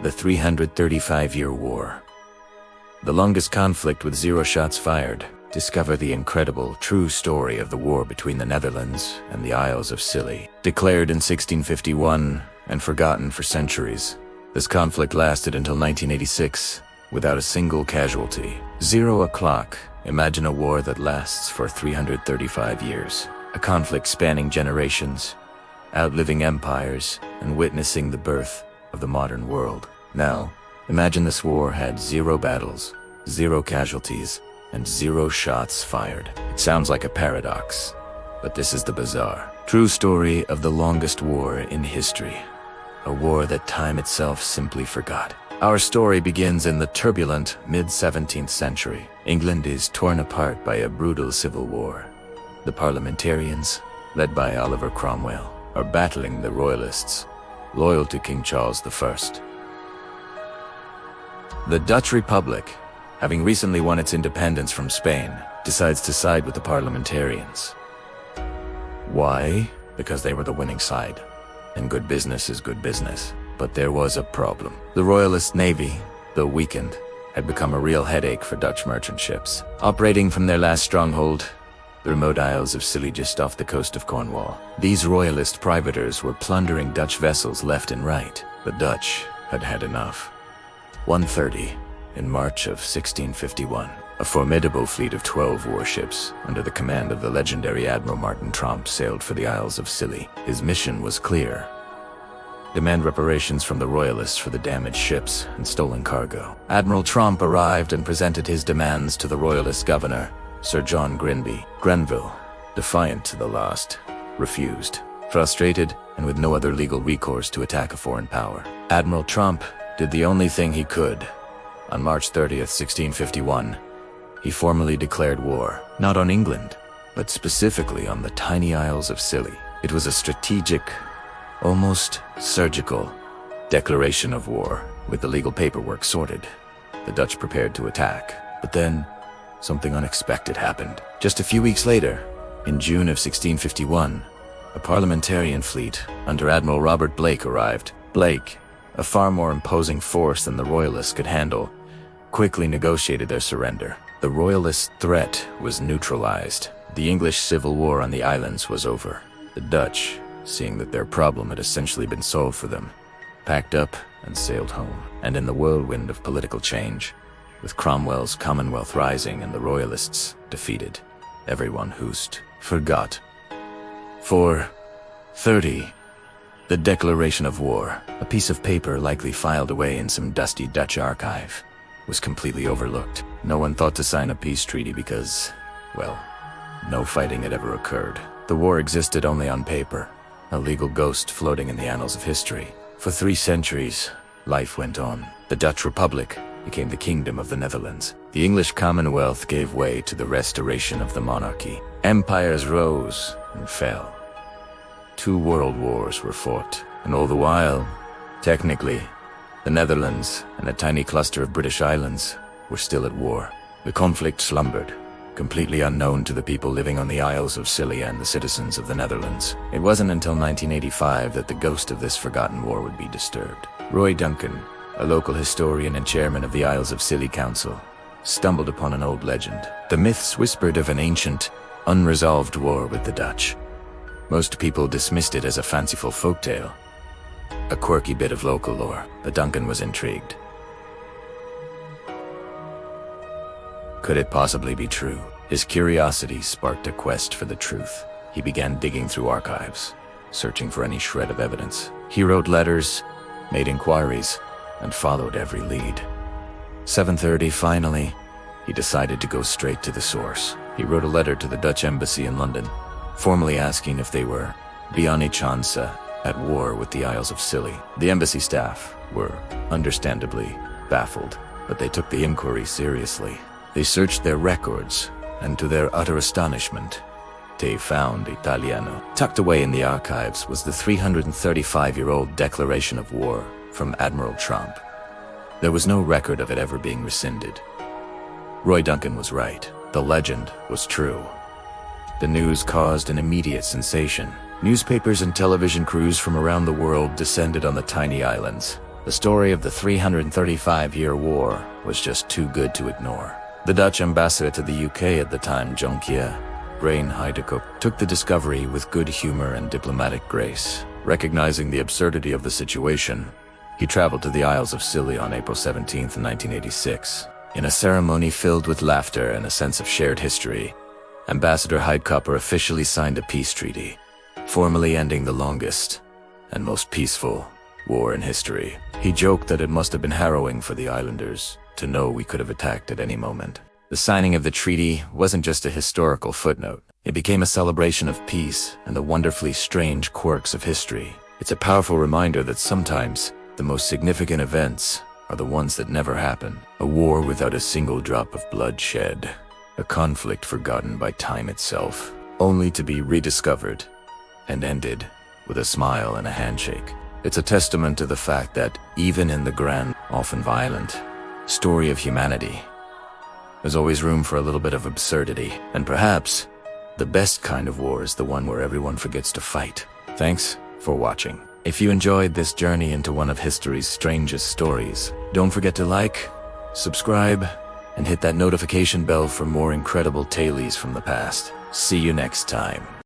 The 335-year war. The longest conflict with 0 shots fired. Discover the incredible, true story of the war between the Netherlands and the Isles of Scilly. Declared in 1651 and forgotten for centuries, this conflict lasted until 1986 without a single casualty. 0 o'clock. Imagine a war that lasts for 335 years. A conflict spanning generations, outliving empires, and witnessing the birth of the modern world. Now, imagine this war had 0 battles, 0 casualties, and 0 shots fired. It sounds like a paradox, but this is the bizarre, true story of the longest war in history. A war that time itself simply forgot. Our story begins in the turbulent mid-17th century. England is torn apart by a brutal civil war. The parliamentarians, led by Oliver Cromwell, are battling the royalists, loyal to King Charles I. The Dutch Republic, having recently won its independence from Spain, decides to side with the parliamentarians. Why? Because they were the winning side, and good business is good business. But there was a problem. The royalist navy, though weakened, had become a real headache for Dutch merchant ships. Operating from their last stronghold, the remote Isles of Scilly just off the coast of Cornwall, these royalist privateers were plundering Dutch vessels left and right. The Dutch had had enough. 1:30 in March of 1651, a formidable fleet of 12 warships under the command of the legendary Admiral Martin Tromp sailed for the Isles of Scilly. His mission was clear: demand reparations from the royalists for the damaged ships and stolen cargo. Admiral Tromp arrived and presented his demands to the royalist governor, Sir John Grenville, defiant to the last, refused. Frustrated and with no other legal recourse to attack a foreign power, Admiral Tromp did the only thing he could. On March 30th, 1651, he formally declared war, not on England, but specifically on the tiny Isles of Scilly. It was a strategic, almost surgical declaration of war. With the legal paperwork sorted, the Dutch prepared to attack. But then, something unexpected happened. Just a few weeks later, in June of 1651, a parliamentarian fleet under Admiral Robert Blake arrived. Blake, a far more imposing force than the royalists could handle, quickly negotiated their surrender. The royalist threat was neutralized. The English Civil War on the islands was over. The Dutch, seeing that their problem had essentially been solved for them, packed up and sailed home. And in the whirlwind of political change, with Cromwell's Commonwealth rising and the royalists defeated, everyone forgot. 4:30, the declaration of war, a piece of paper likely filed away in some dusty Dutch archive, was completely overlooked. No one thought to sign a peace treaty because, well, no fighting had ever occurred. The war existed only on paper, a legal ghost floating in the annals of history. For 3 centuries, life went on. The Dutch Republic became the Kingdom of the Netherlands. The English Commonwealth gave way to the restoration of the monarchy. Empires rose and fell. 2 world wars were fought, and all the while, technically, the Netherlands and a tiny cluster of British islands were still at war. The conflict slumbered, completely unknown to the people living on the Isles of Scilly and the citizens of the Netherlands. It wasn't until 1985 that the ghost of this forgotten war would be disturbed. Roy Duncan, a local historian and chairman of the Isles of Scilly Council, stumbled upon an old legend. The myths whispered of an ancient, unresolved war with the Dutch. Most people dismissed it as a fanciful folktale, a quirky bit of local lore, but Duncan was intrigued. Could it possibly be true? His curiosity sparked a quest for the truth. He began digging through archives, searching for any shred of evidence. He wrote letters, made inquiries, and followed every lead. 7:30, finally, he decided to go straight to the source. He wrote a letter to the Dutch embassy in London, formally asking if they were, beyond any chance, at war with the Isles of Scilly. The embassy staff were, understandably, baffled, but they took the inquiry seriously. They searched their records, and to their utter astonishment, they found Italiano. Tucked away in the archives was the 335-year-old declaration of war from Admiral Tromp. There was no record of it ever being rescinded. Roy Duncan was right. The legend was true. The news caused an immediate sensation. Newspapers and television crews from around the world descended on the tiny islands, The story of the 335-year war was just too good to ignore. The Dutch ambassador to the UK at the time, Jonkje Brain Heidekoop, took the discovery with good humor and diplomatic grace. Recognizing the absurdity of the situation, he traveled to the Isles of Scilly on April 17, 1986. In a ceremony filled with laughter and a sense of shared history, Ambassador Heidekoop officially signed a peace treaty, formally ending the longest and most peaceful war in history. He joked that it must have been harrowing for the islanders to know we could have attacked at any moment. The signing of the treaty wasn't just a historical footnote. It became a celebration of peace and the wonderfully strange quirks of history. It's a powerful reminder that sometimes the most significant events are the ones that never happen. A war without a single drop of blood shed. A conflict forgotten by time itself, only to be rediscovered and ended with a smile and a handshake. It's a testament to the fact that even in the grand, often violent, story of humanity, there's always room for a little bit of absurdity. And perhaps the best kind of war is the one where everyone forgets to fight. Thanks for watching. If you enjoyed this journey into one of history's strangest stories, don't forget to like, subscribe, and hit that notification bell for more incredible tales from the past. See you next time.